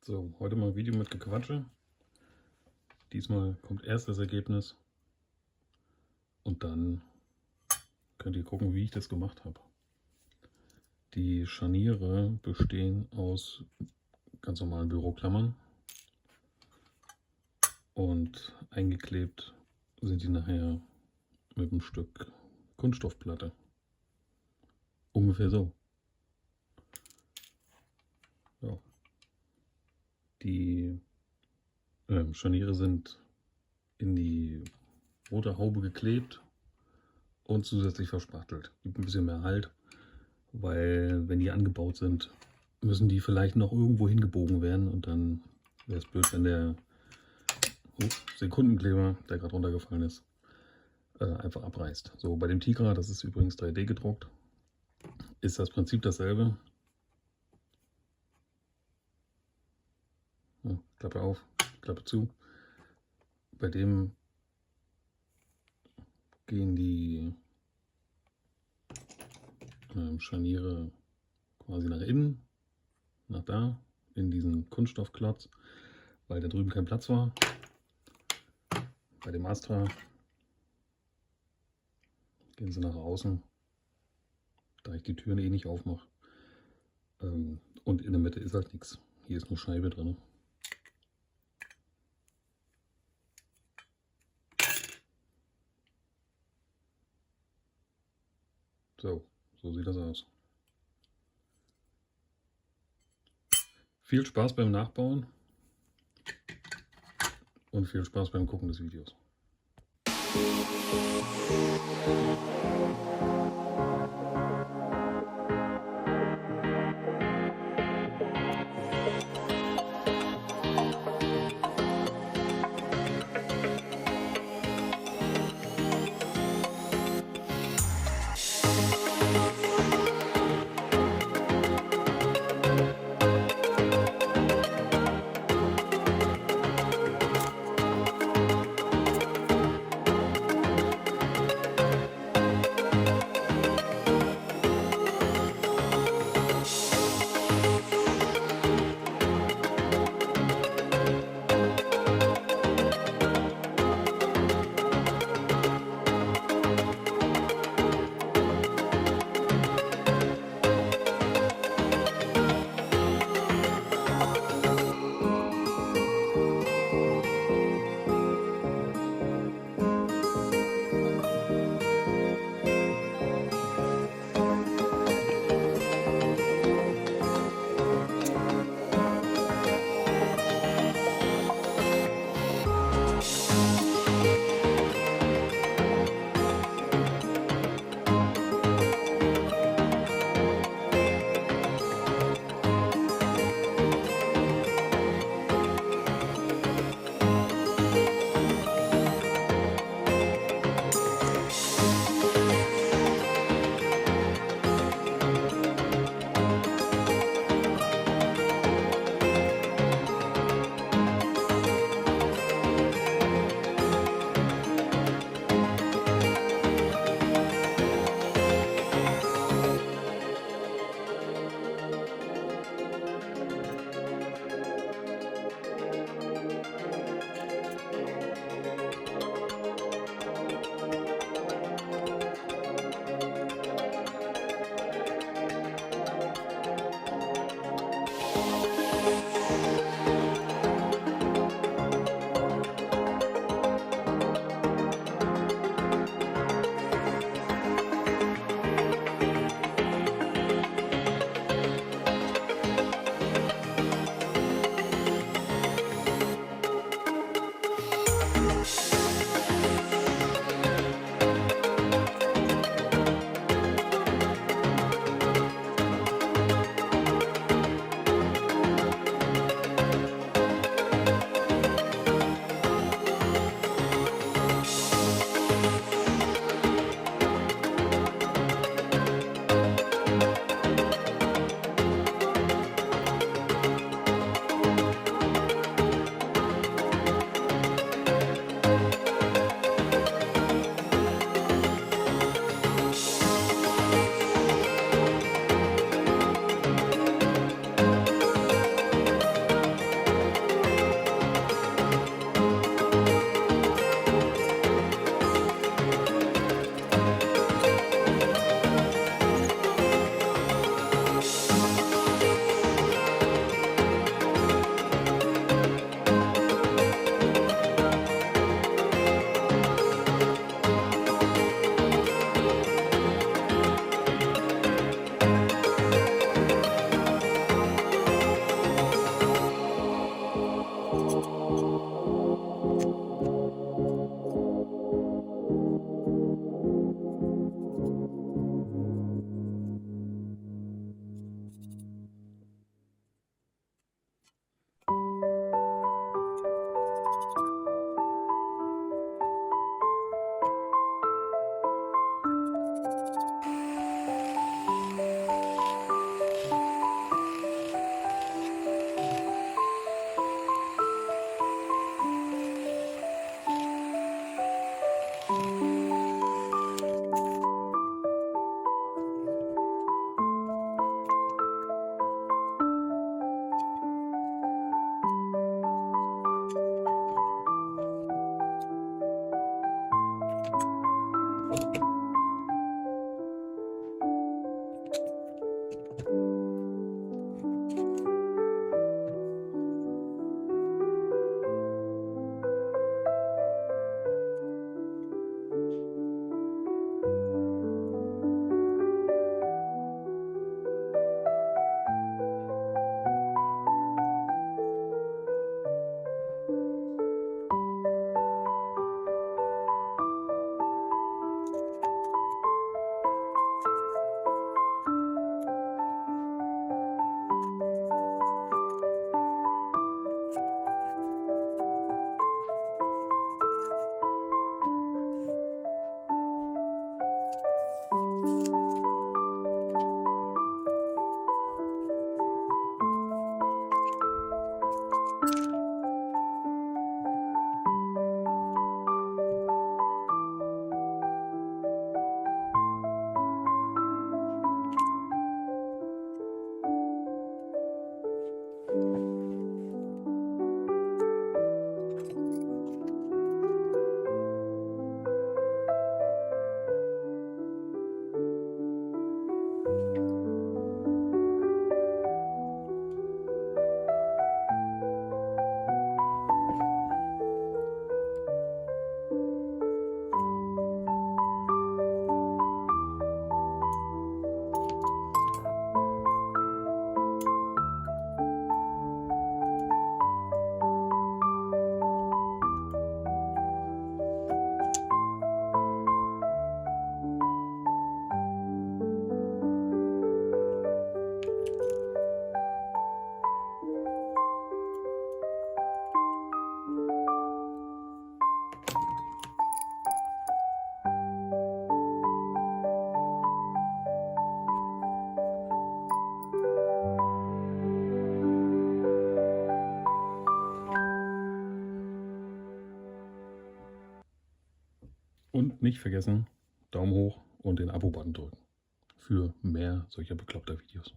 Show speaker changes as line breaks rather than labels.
So, heute mal ein Video mit Gequatsche. Diesmal kommt erst das Ergebnis und dann könnt ihr gucken, wie ich das gemacht habe. Die Scharniere bestehen aus ganz normalen Büroklammern und eingeklebt sind die nachher mit einem Stück Kunststoffplatte. Ungefähr so. Ja. Die Scharniere sind in die rote Haube geklebt und zusätzlich verspachtelt. Gibt ein bisschen mehr Halt, weil wenn die angebaut sind, müssen die vielleicht noch irgendwo hingebogen werden und dann wäre es blöd, wenn der Sekundenkleber, der gerade runtergefallen ist, einfach abreißt. So, bei dem Tigra, das ist übrigens 3D gedruckt, ist das Prinzip dasselbe. Ja, Klappe auf, Klappe zu. Bei dem gehen die Scharniere quasi nach innen, nach da, in diesen Kunststoffklotz, weil da drüben kein Platz war. Bei dem Astra gehen sie nach außen, da ich die Türen eh nicht aufmache. Und in der Mitte ist halt nichts. Hier ist nur Scheibe drin. So sieht das aus. Viel Spaß beim Nachbauen und viel Spaß beim Gucken des Videos. Und nicht vergessen, Daumen hoch und den Abo-Button drücken für mehr solcher bekloppter Videos.